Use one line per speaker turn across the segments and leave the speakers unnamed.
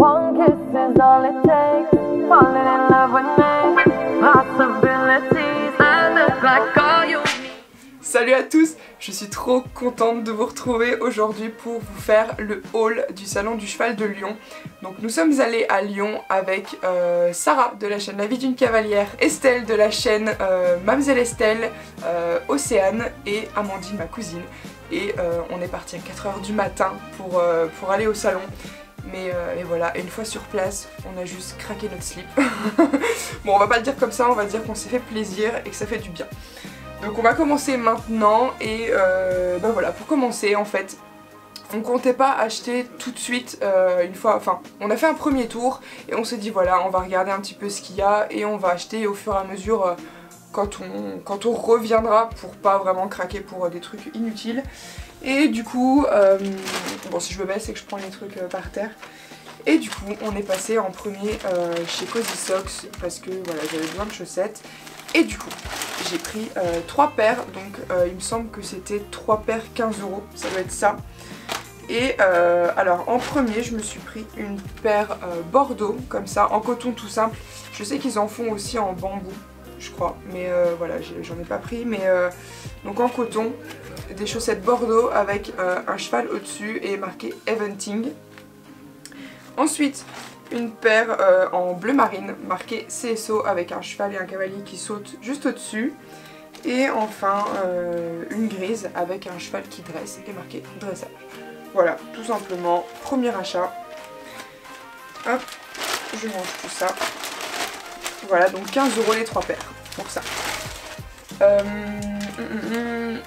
One kiss is all it takes. Falling in love with me. Possibilities that look like all you need.
Salut à tous, je suis trop contente de vous retrouver aujourd'hui pour vous faire le haul du salon du cheval de Lyon. Donc nous sommes allés à Lyon avec Sarah de la chaîne La vie d'une cavalière, Estelle de la chaîne Mademoiselle Estelle, Océane et Amandine ma cousine. Et on est parti à 4 h du matin pour aller au salon. Mais voilà, et une fois sur place, on a juste craqué notre slip. Bon, on va pas le dire comme ça, on va dire qu'on s'est fait plaisir et que ça fait du bien. Donc on va commencer maintenant et ben voilà, pour commencer en fait, on comptait pas acheter tout de suite une fois, enfin on a fait un premier tour et on s'est dit voilà, on va regarder un petit peu ce qu'il y a et on va acheter au fur et à mesure quand on reviendra pour pas vraiment craquer pour des trucs inutiles. Et du coup, bon si je me baisse c'est que je prends les trucs par terre. Et du coup on est passé en premier chez Cozy Socks parce que voilà j'avais besoin de chaussettes. Et du coup j'ai pris 3 paires, donc il me semble que c'était 3 paires 15 €, ça doit être ça. Et alors en premier je me suis pris une paire bordeaux comme ça en coton tout simple. Je sais qu'ils en font aussi en bambou je crois, mais voilà j'en ai pas pris, mais donc en coton, des chaussettes bordeaux avec un cheval au dessus et marqué Eventing. Ensuite une paire en bleu marine marqué CSO avec un cheval et un cavalier qui sautent juste au dessus. Et enfin une grise avec un cheval qui dresse et marqué dressage. Voilà, tout simplement, premier achat. Hop, je mange tout ça. Voilà, donc 15 € les 3 paires pour ça.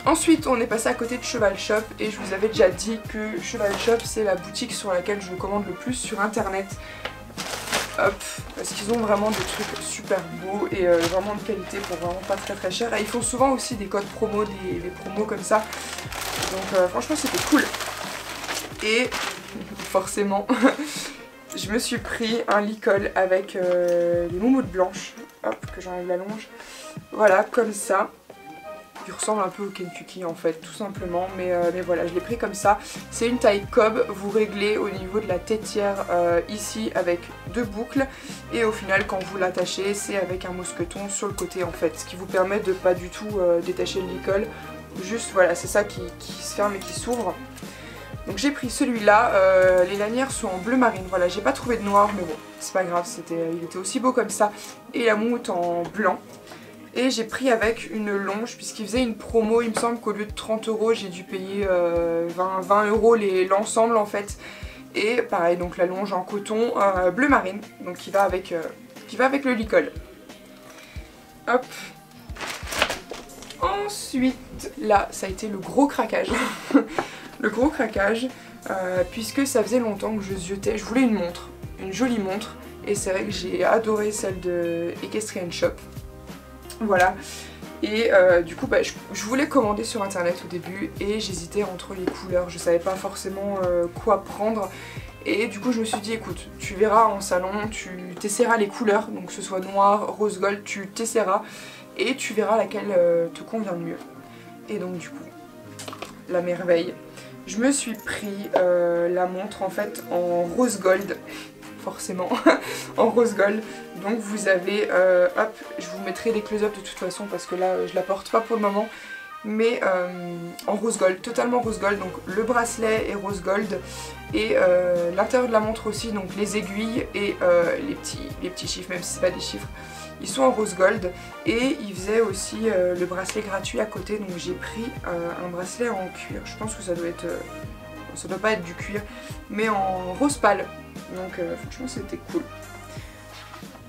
Ensuite on est passé à côté de Cheval Shop et je vous avais déjà dit que Cheval Shop c'est la boutique sur laquelle je commande le plus sur internet. Hop, parce qu'ils ont vraiment des trucs super beaux et vraiment de qualité pour vraiment pas très cher. Et ils font souvent aussi des codes promo, des promos comme ça. Donc franchement c'était cool. Et forcément je me suis pris un licol avec les moumoutes blanches. Hop, que j'enlève la longe. Voilà, comme ça. Il ressemble un peu au Kentucky en fait, tout simplement, mais voilà, je l'ai pris comme ça. C'est une taille cob, vous réglez au niveau de la tétière ici avec 2 boucles et au final quand vous l'attachez c'est avec un mousqueton sur le côté en fait, ce qui vous permet de pas du tout détacher le licol, juste voilà, c'est ça qui se ferme et qui s'ouvre. Donc j'ai pris celui-là, les lanières sont en bleu marine, voilà, j'ai pas trouvé de noir mais bon, c'est pas grave, il était aussi beau comme ça, et la moumoute en blanc. Et j'ai pris avec une longe puisqu'il faisait une promo, il me semble qu'au lieu de 30 € j'ai dû payer 20 € l'ensemble en fait. Et pareil, donc la longe en coton bleu marine, donc qui va avec le licol. Hop. Ensuite, là ça a été le gros craquage. Le gros craquage, puisque ça faisait longtemps que je ziotais, je voulais une montre, une jolie montre. Et c'est vrai que j'ai adoré celle de Equestrian Shop. Voilà, et du coup bah, je voulais commander sur internet au début et j'hésitais entre les couleurs, je savais pas forcément quoi prendre. Et du coup je me suis dit écoute, tu verras en salon, tu t'essaieras les couleurs, donc que ce soit noir, rose gold, tu t'essaieras et tu verras laquelle te convient le mieux. Et donc du coup, la merveille, je me suis pris la montre en fait en rose gold. Forcément en rose gold, donc vous avez hop, je vous mettrai des close-up de toute façon parce que là je la porte pas pour le moment, mais en rose gold, totalement rose gold, donc le bracelet est rose gold et l'intérieur de la montre aussi, donc les aiguilles et les petits chiffres, même si c'est pas des chiffres, ils sont en rose gold. Et il faisait aussi le bracelet gratuit à côté, donc j'ai pris un bracelet en cuir, je pense que ça doit être ça doit pas être du cuir, mais en rose pâle. Donc franchement c'était cool.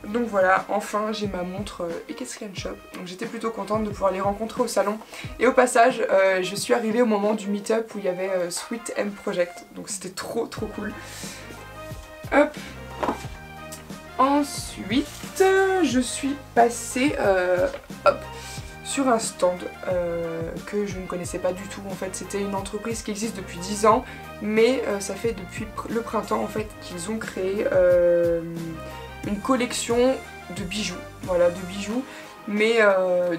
Donc voilà, enfin j'ai ma montre Equestrian Shop. Donc j'étais plutôt contente de pouvoir les rencontrer au salon. Et au passage, je suis arrivée au moment du meet-up où il y avait Sweet M Project. Donc c'était trop cool. Hop. Ensuite, je suis passée hop, sur un stand que je ne connaissais pas du tout. En fait c'était une entreprise qui existe depuis 10 ans, mais ça fait depuis le printemps en fait qu'ils ont créé une collection de bijoux, voilà, de bijoux, mais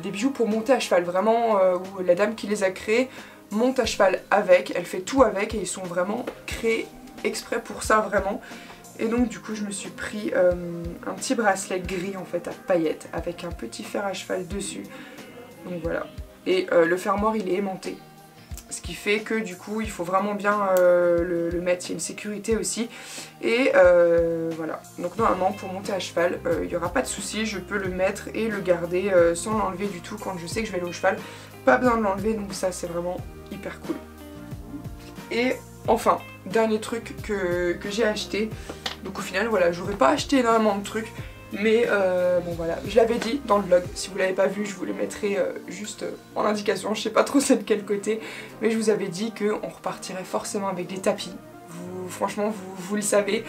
des bijoux pour monter à cheval, vraiment où la dame qui les a créés monte à cheval avec, elle fait tout avec et ils sont vraiment créés exprès pour ça vraiment. Et donc du coup je me suis pris un petit bracelet gris en fait à paillettes avec un petit fer à cheval dessus. Donc voilà. Et le fermoir il est aimanté. Ce qui fait que du coup il faut vraiment bien le mettre, il y a une sécurité aussi. Et voilà, donc normalement pour monter à cheval il n'y aura pas de souci, je peux le mettre et le garder sans l'enlever du tout quand je sais que je vais aller au cheval. Pas besoin de l'enlever, donc ça c'est vraiment hyper cool. Et enfin, dernier truc que j'ai acheté, donc au final voilà, j'aurais pas acheté énormément de trucs. Mais bon voilà, je l'avais dit dans le vlog, si vous l'avez pas vu je vous les mettrai juste en indication, je sais pas trop c'est de quel côté. Mais je vous avais dit qu'on repartirait forcément avec des tapis, franchement vous le savez.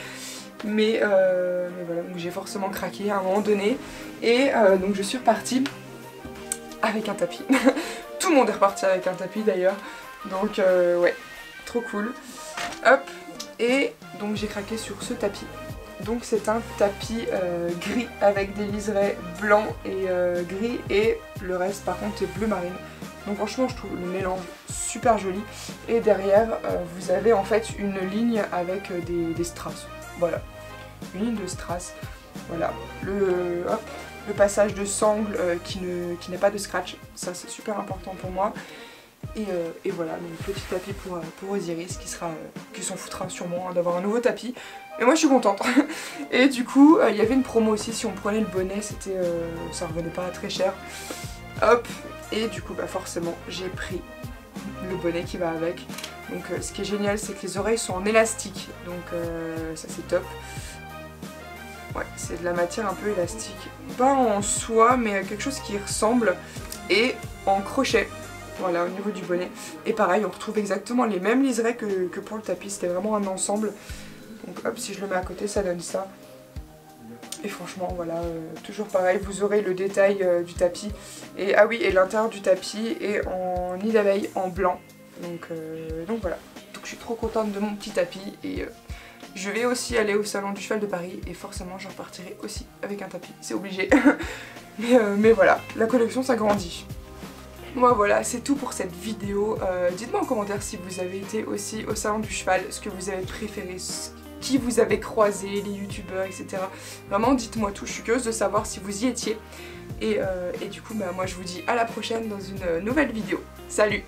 Mais voilà, donc j'ai forcément craqué à un moment donné. Et donc je suis repartie avec un tapis. Tout le monde est reparti avec un tapis d'ailleurs. Donc ouais, trop cool. Hop, et donc j'ai craqué sur ce tapis. Donc c'est un tapis gris avec des liserés blancs et gris et le reste par contre est bleu marine. Donc franchement je trouve le mélange super joli. Et derrière vous avez en fait une ligne avec des strass. Voilà, une ligne de strass. Voilà, le passage de sangle qui n'est pas de scratch. Ça c'est super important pour moi. Et voilà, donc petit tapis pour Osiris qui s'en foutra sûrement d'avoir un nouveau tapis. Mais moi je suis contente. Et du coup il y avait une promo aussi, si on prenait le bonnet ça revenait pas très cher. Hop, et du coup bah forcément j'ai pris le bonnet qui va avec. Donc ce qui est génial c'est que les oreilles sont en élastique, donc ça c'est top. Ouais, c'est de la matière un peu élastique, pas en soie mais quelque chose qui ressemble, et en crochet. Voilà, au niveau du bonnet. Et pareil, on retrouve exactement les mêmes liserés que pour le tapis. C'était vraiment un ensemble. Donc hop, si je le mets à côté, ça donne ça. Et franchement, voilà, toujours pareil. Vous aurez le détail du tapis. Et ah oui, et l'intérieur du tapis est en nid d'abeille en blanc. Donc voilà. Donc je suis trop contente de mon petit tapis. Et je vais aussi aller au salon du cheval de Paris. Et forcément, j'en repartirai aussi avec un tapis. C'est obligé. mais voilà, la collection s'agrandit. Moi voilà, c'est tout pour cette vidéo. Dites-moi en commentaire si vous avez été aussi au salon du cheval, ce que vous avez préféré, qui vous avez croisé, les youtubeurs, etc. Vraiment dites-moi tout, je suis curieuse de savoir si vous y étiez. Et du coup bah, moi je vous dis à la prochaine dans une nouvelle vidéo. Salut!